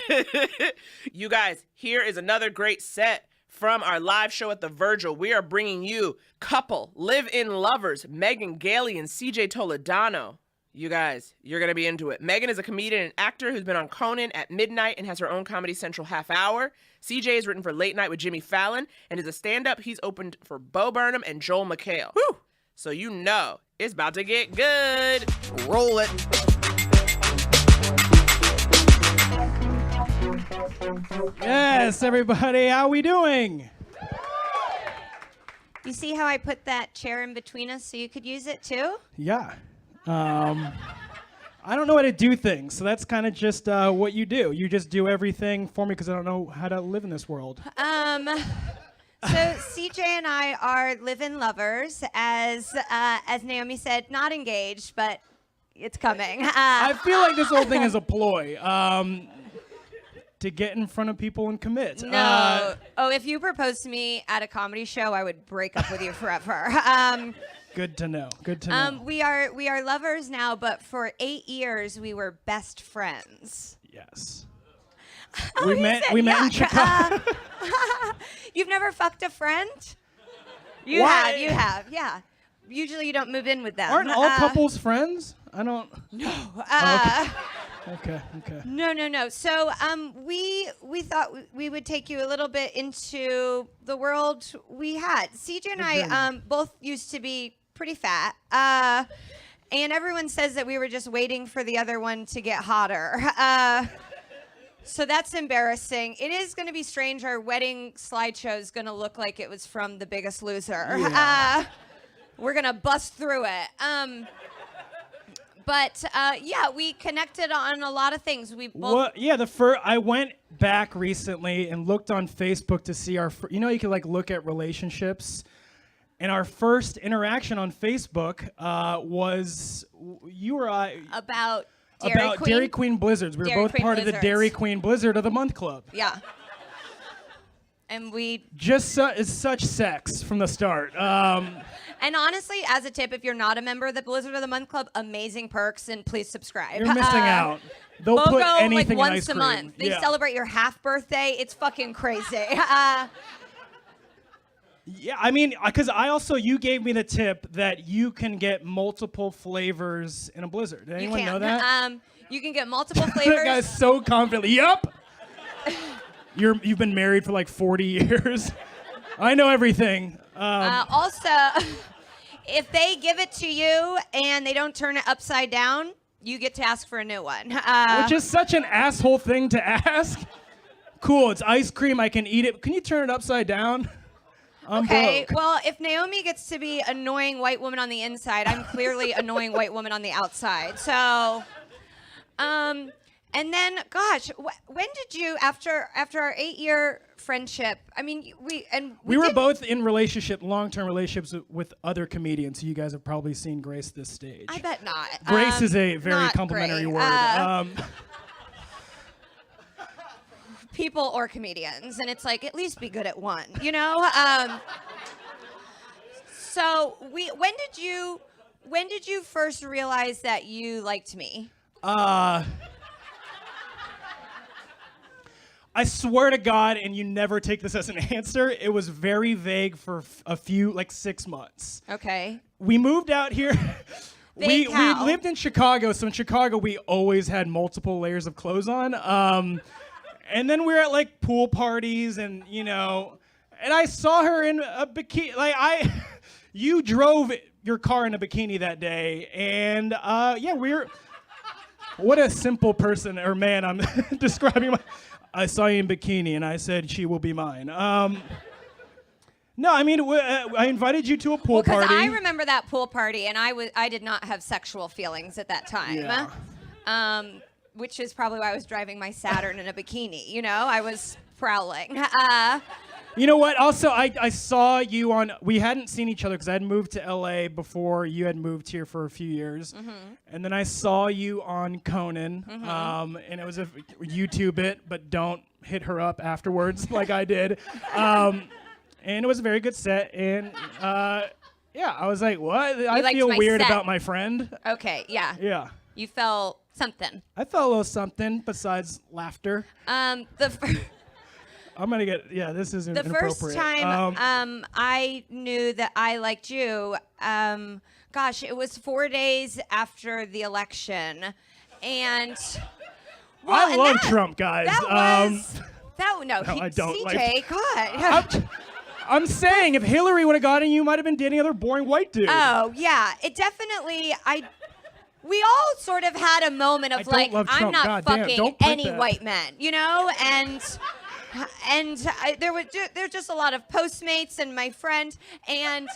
You guys, here is another great set from our live show at the Virgil. We are bringing you couple live-in lovers, Megan Gailey and CJ Toledano. You guys, you're going to be into it. Megan is a comedian and actor who's been on Conan at midnight and has her own Comedy Central half hour. CJ is written for Late Night with Jimmy Fallon and is a stand-up. He's opened for Bo Burnham and Joel McHale. Whew. So you know It's about to get good.
Roll it.
Yes, everybody, how we doing?
You see how I put that chair in between us so you could use it too?
Yeah. I don't know how to do things, so that's kind of just what you do. You just do everything for me because I don't know how to live in this world.
So CJ and I are live-in lovers, as Naomi said, not engaged, but it's coming.
I feel like this whole thing is a ploy to get in front of people and commit.
No. If you proposed to me at a comedy show, I would break up with you forever.
Good to know. Good to know.
We are lovers now, but for 8 years we were best friends.
Yes.
Oh,
we met in Chicago.
You've never fucked a friend? You have, yeah. Usually you don't move in with them.
Aren't all couples friends? I don't.
No.
Okay.
No. So we thought we would take you a little bit into the world we had. CJ and I both used to be pretty fat. And everyone says that we were just waiting for the other one to get hotter. So that's embarrassing. It is going to be strange. Our wedding slideshow is going to look like it was from The Biggest Loser.
Yeah.
We're going to bust through it. But we connected on a lot of things. We both.
I went back recently and looked on Facebook to see our. You can like look at relationships, and our first interaction on Facebook was you or I
About
Dairy Queen Blizzards. We were
Dairy
both
Queen
part of the
Blizzards.
Dairy Queen Blizzard of the Month Club.
Yeah. And we.
Just it's such sex from the start.
And honestly, as a tip, if you're not a member of the Blizzard of the Month Club, amazing perks, and please subscribe.
You're missing out. They'll
BOGO,
put anything
like
in
once
ice
a
cream.
month. They
Yeah.
celebrate your half birthday. It's fucking crazy.
Yeah, I mean, because you gave me the tip that you can get multiple flavors in a Blizzard. Did anyone know that?
You can get multiple
That
flavors.
guy's so confident. Yep. You've been married for like 40 years. I know everything.
Also, if they give it to you and they don't turn it upside down, you get to ask for a new one.
Which is such an asshole thing to ask. Cool, it's ice cream. I can eat it. Can you turn it upside down? I'm
Okay,
broke.
well, if Naomi gets to be annoying white woman on the inside, I'm clearly annoying white woman on the outside. So, and then, gosh, when did you, after our 8-year friendship? I mean, we
were both in long-term relationships with other comedians. So you guys have probably seen Grace this stage.
I bet not.
Grace is a very
not
complimentary
great.
word.
People or comedians, and it's like, at least be good at one, you know? So when did you first realize that you liked me?
I swear to God, and you never take this as an answer, it was very vague for a few, like 6 months.
Okay.
We moved out here. We
how?
lived in Chicago, so in Chicago we always had multiple layers of clothes on. And then we were at like pool parties, and and I saw her in a bikini. You drove your car in a bikini that day, and what a simple person or man I'm describing. I saw you in bikini, and I said she will be mine. No, I mean I invited you to a pool party.
Because I remember that pool party, and I did not have sexual feelings at that time.
Yeah.
Which is probably why I was driving my Saturn in a bikini. I was prowling.
You know what? Also, I saw you on. We hadn't seen each other because I had moved to LA before you had moved here for a few years, and then I saw you on Conan, and it was a YouTube bit, but don't hit her up afterwards like I did. And it was a very good set, and I was like, what? I feel weird about my friend.
Okay, yeah.
Yeah.
You felt something.
I felt a little something besides laughter. I'm gonna get this is
the
inappropriate.
first time I knew that I liked you. Gosh, it was 4 days after the election, and
I love Trump, guys.
No,
I don't
CJ,
like.
God.
I'm saying if Hillary would have gotten you, might have been dating other boring white dude.
Oh, yeah. It definitely, we all sort of had a moment of
I don't
like,
love
I'm
Trump.
not
God damn,
fucking
don't print
any
that.
white men, you know? And there's just a lot of Postmates and my friend. And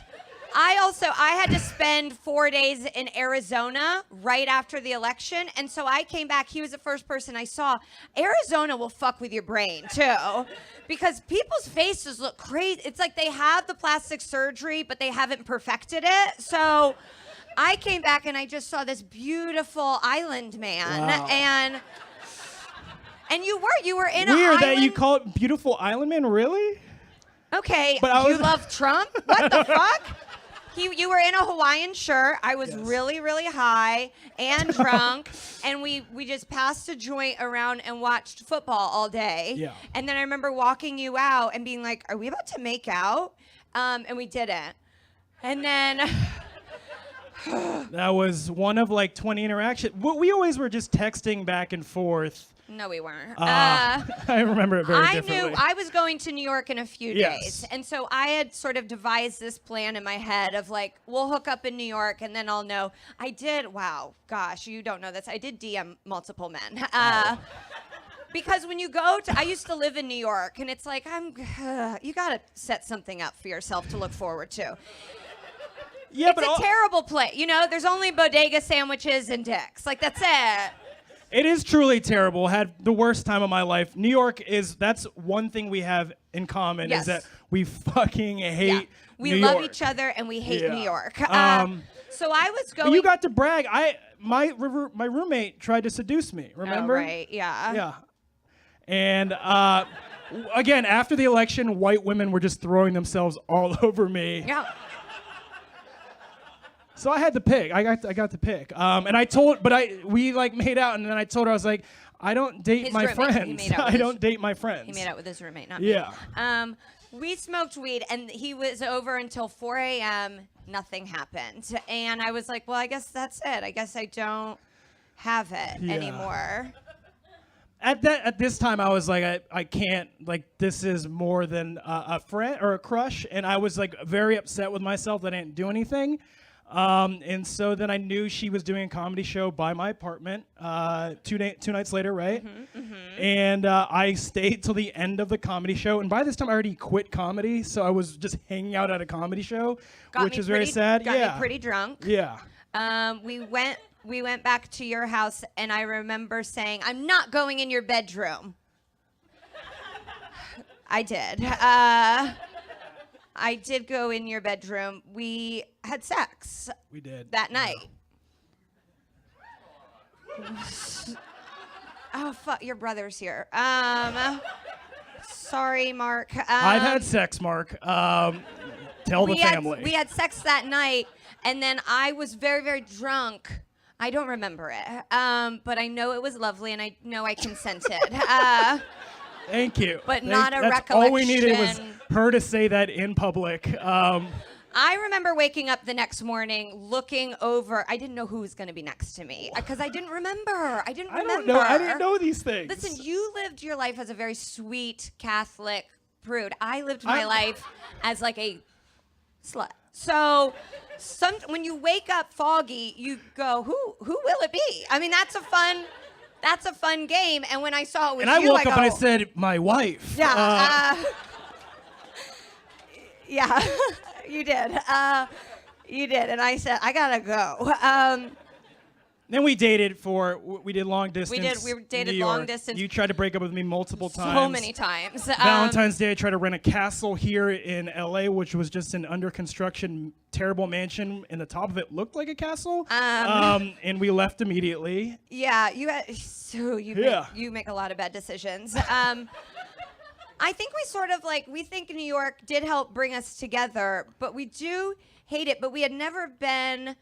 I had to spend 4 days in Arizona right after the election. And so I came back. He was the first person I saw. Arizona will fuck with your brain, too. Because people's faces look crazy. It's like they have the plastic surgery, but they haven't perfected it. So I came back and I just saw this beautiful island man.
Wow.
And you were in an
Weird
island.
that you call it beautiful island man, really?
Okay,
But
you love Trump? What the fuck? You were in a Hawaiian shirt. I was really, really high and drunk, and we just passed a joint around and watched football all day.
Yeah.
And then I remember walking you out and being like, "Are we about to make out?" And we didn't. And then
That was one of like 20 interactions. We always were just texting back and forth.
no, we weren't.
I remember it very
I
differently.
knew I was going to New York in a few
Yes.
days. And so I had sort of devised this plan in my head of like, we'll hook up in New York and then I'll know. I did, wow, gosh, you don't know this. I did DM multiple men. Because when you go to, I used to live in New York and it's like, you got to set something up for yourself to look forward to.
Yeah,
It's
but
a terrible place. You know, there's only bodega sandwiches and dicks. Like, that's it.
it is truly terrible. Had the worst time of my life. New York that's one thing we have in common
Yes.
is that we fucking hate
Yeah. We
New
love
York.
each other and we hate
Yeah.
New York. So
Um,
I was
But
going.
you got to brag. My roommate tried to seduce me. Remember?
Oh, right, yeah.
Yeah. And again, after the election, white women were just throwing themselves all over me.
Yeah.
So I had to pick. I got to pick. And we like made out, and then I told her, I was like, I don't date
His
my
roommate. He
friends.
made out with
I
his-
don't date my friends.
He made out with his roommate, not
Yeah.
me. We smoked weed, and he was over until 4 a.m. Nothing happened. And I was like, well, I guess that's it. I guess I don't have it
Yeah.
anymore.
At this time, I was like, I can't, like, this is more than a friend or a crush. And I was like very upset with myself that I didn't do anything. And so then I knew she was doing a comedy show by my apartment 2 nights later, right? And I stayed till the end of the comedy show. And by this time, I already quit comedy. So I was just hanging out at a comedy show, which is very sad.
Got
Yeah.
me pretty drunk.
Yeah.
We went back to your house, and I remember saying, I'm not going in your bedroom. I did. I did go in your bedroom. We had sex
We did.
that night. Oh, fuck, your brother's here. Sorry, Mark.
I've had sex, Mark. Tell the family.
We had sex that night, and then I was very, very drunk. I don't remember it, but I know it was lovely, and I know I consented.
Thank you.
But not a
That's all we needed was
recollection.
her to say that in public.
I remember waking up the next morning, looking over. I didn't know who was going to be next to me because I didn't remember. I didn't remember.
I didn't know these things.
Listen, you lived your life as a very sweet Catholic prude. I lived my life as like a slut. So when you wake up foggy, you go, who will it be? I mean, that's a fun game. And when I saw it was
and I
you,
woke
go,
up and I said, my wife.
yeah, yeah, you did. You did. And I said, I gotta go.
Then we dated we did long distance.
We dated
New
long
York.
distance.
You tried to break up with me multiple times.
So many times.
Valentine's Day, I tried to rent a castle here in LA, which was just an under construction, terrible mansion, and the top of it looked like a castle. And we left immediately.
Yeah, you
Yeah.
make a lot of bad decisions. I think we sort of we think New York did help bring us together, but we do hate it. But we had never been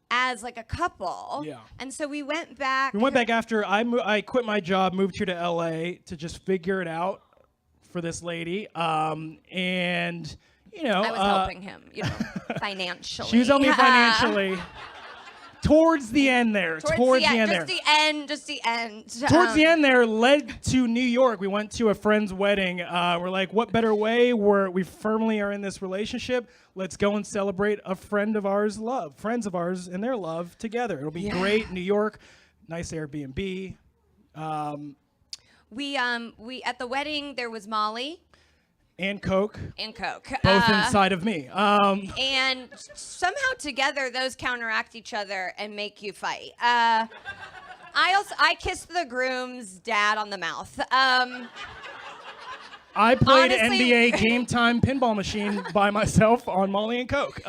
as like a couple.
Yeah.
And so we went back.
We went back after I quit my job, moved here to LA to just figure it out for this lady. And, you know.
I was helping him, financially.
She was helping me financially. towards the end there. Towards the end there.
Just the end.
Towards the end there led to New York. We went to a friend's wedding. We're like, what better way? We firmly are in this relationship. Let's go and celebrate a friends of ours and their love together. It'll be great. New York, nice Airbnb.
We at the wedding there was Molly.
And Coke.
Both
inside of me.
And somehow together those counteract each other and make you fight. I kissed the groom's dad on the mouth.
I played
honestly,
NBA Game Time pinball machine by myself on Molly and Coke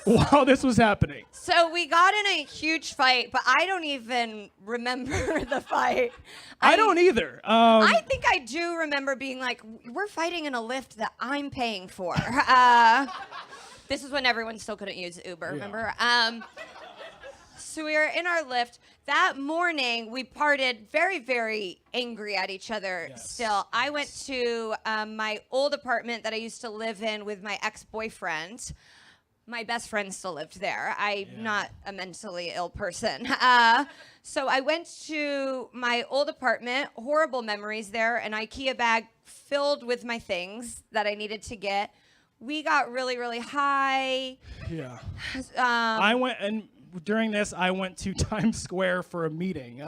while this was happening.
So we got in a huge fight, but I don't even remember the fight.
I don't either.
I think I do remember being like, we're fighting in a lift that I'm paying for. This is when everyone still couldn't use Uber, remember? So we were in our lift. That morning, we parted very, very angry at each other still. I went to my old apartment that I used to live in with my ex-boyfriend. My best friend still lived there. I'm not a mentally ill person. So I went to my old apartment, horrible memories there, an IKEA bag filled with my things that I needed to get. We got really, really high.
Yeah. I went, and during this, I went to Times Square for a meeting.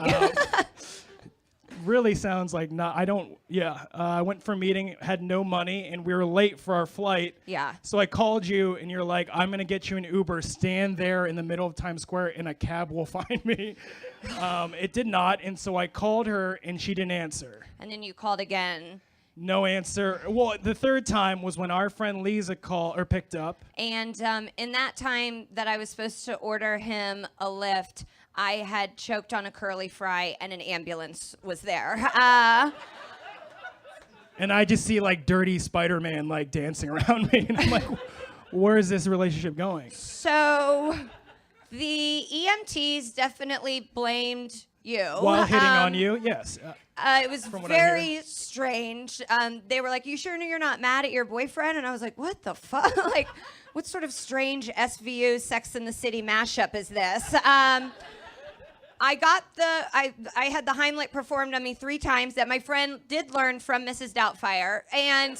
Really sounds like not. I went for a meeting, had no money, and we were late for our flight.
Yeah.
So I called you, and you're like, I'm gonna get you an Uber. Stand there in the middle of Times Square, and a cab will find me. It did not, and so I called her, and she didn't answer.
And then you called again.
No answer. Well, the third time was when our friend Lisa picked up.
And in that time that I was supposed to order him a lift, I had choked on a curly fry and an ambulance was there.
And I just see like dirty Spider-Man like dancing around me. And I'm like, where is this relationship going?
So the EMTs definitely blamed you.
While hitting on you, yes.
It was very strange. They were like, you sure you're not mad at your boyfriend? And I was like, what the fuck? Like, what sort of strange SVU Sex and the City mashup is this? I had the Heimlich performed on me 3 times that my friend did learn from Mrs. Doubtfire and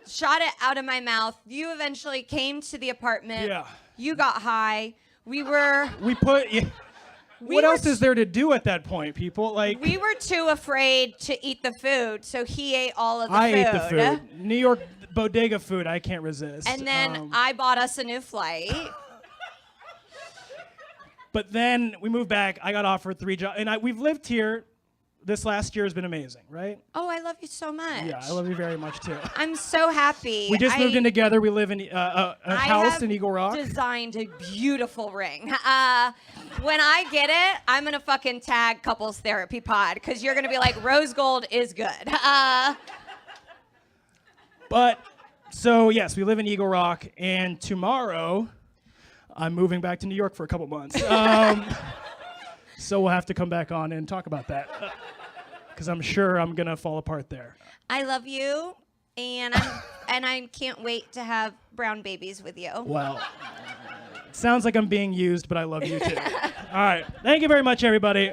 shot it out of my mouth. You eventually came to the apartment.
Yeah.
You got high.
What else is there to do at that point, people? Like,
we were too afraid to eat the food, so he ate all of the food.
I ate the food. New York bodega food, I can't resist.
And then I bought us a new flight.
But then we moved back. I got offered 3 jobs. And we've lived here. This last year has been amazing, right?
Oh, I love you so much.
Yeah, I love you very much, too.
I'm so happy.
We just moved in together. We live in a house in Eagle Rock.
I have designed a beautiful ring. When I get it, I'm going to fucking tag Couples Therapy Pod because you're going to be like, rose gold is good.
But, so, yes, we live in Eagle Rock. And tomorrow, I'm moving back to New York for a couple months. So we'll have to come back on and talk about that. Because I'm sure I'm going to fall apart there.
I love you. And I can't wait to have brown babies with you.
Well, it sounds like I'm being used, but I love you too. All right. Thank you very much, everybody.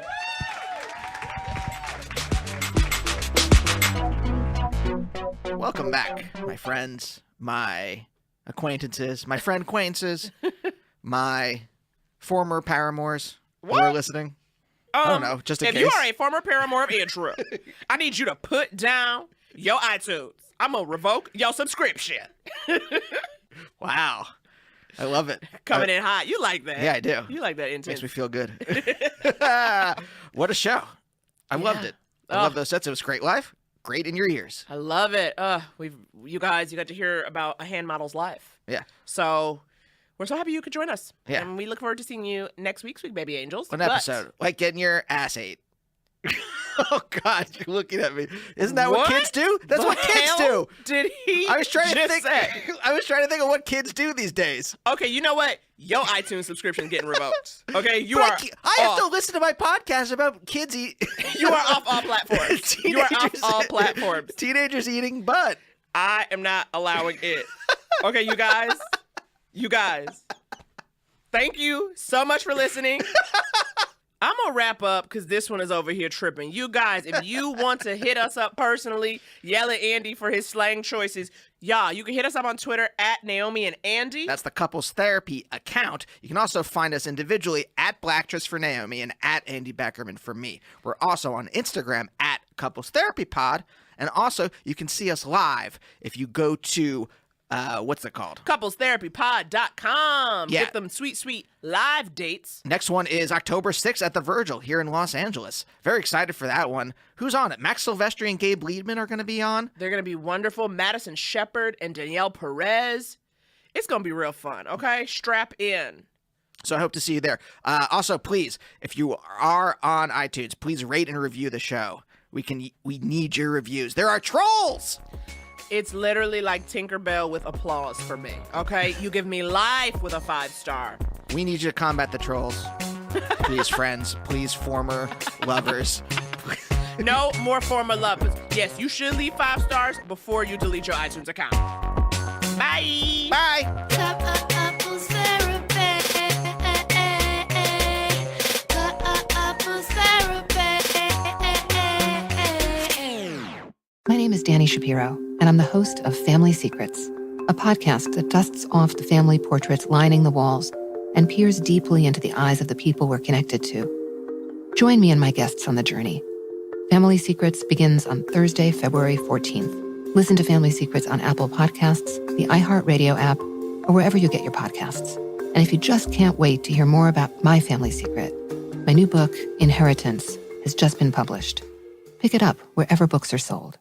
Welcome back, my friends, my acquaintances, my friend acquaintances, my former paramours who are listening. I don't know, just in
if
case.
You are a former paramour of Andrew, I need you to put down your iTunes. I'm going to revoke your subscription.
Wow. I love it.
Coming in hot. You like that.
Yeah, I do.
You like that intense.
Makes me feel good. What a show. I loved it. I love those sets. It was great live. Great in your ears.
I love it. You got to hear about a hand model's life.
Yeah.
So we're so happy you could join us.
Yeah.
And we look forward to seeing you next week, Sweet Baby Angels.
One episode. Like getting your ass ate. Oh, God. You're looking at me. Isn't that what kids do? That's what kids do.
Did he
I was trying to think.
say?
I was trying to think of what kids do these days.
Okay, you know what? Your iTunes subscription is getting revoked. Okay,
I have to listen to my podcast about kids eat.
You are off all platforms. You are off all platforms.
Teenagers eating butt.
I am not allowing it. Okay, you guys. Thank you so much for listening. I'm going to wrap up because this one is over here tripping. You guys, if you want to hit us up personally, yell at Andy for his slang choices, y'all, you can hit us up on Twitter at Naomi and Andy.
That's the Couples Therapy account. You can also find us individually at Blacktress for Naomi and at Andy Beckerman for me. We're also on Instagram at Couples Therapy Pod. And also, you can see us live if you go to, what's it called?
CouplesTherapyPod.com.
Yeah.
Get them sweet, sweet live dates.
Next one is October 6th at the Virgil here in Los Angeles. Very excited for that one. Who's on it? Max Silvestri and Gabe Liedman are going to be on.
They're going to be wonderful. Madison Shepard and Danielle Perez. It's going to be real fun, okay? Strap in.
So I hope to see you there. Also, please, if you are on iTunes, please rate and review the show. We need your reviews. There are trolls!
It's literally like Tinkerbell with applause for me, okay? You give me life with a 5-star.
We need you to combat the trolls. Please, friends. Please, former lovers.
No more former lovers. Yes, you should leave 5 stars before you delete your iTunes account. Bye!
Bye!
Couples therapy. Couples therapy.
My name is Danny Shapiro, and I'm the host of Family Secrets, a podcast that dusts off the family portraits lining the walls and peers deeply into the eyes of the people we're connected to. Join me and my guests on the journey. Family Secrets begins on Thursday, February 14th. Listen to Family Secrets on Apple Podcasts, the iHeartRadio app, or wherever you get your podcasts. And if you just can't wait to hear more about my family secret, my new book, Inheritance, has just been published. Pick it up wherever books are sold.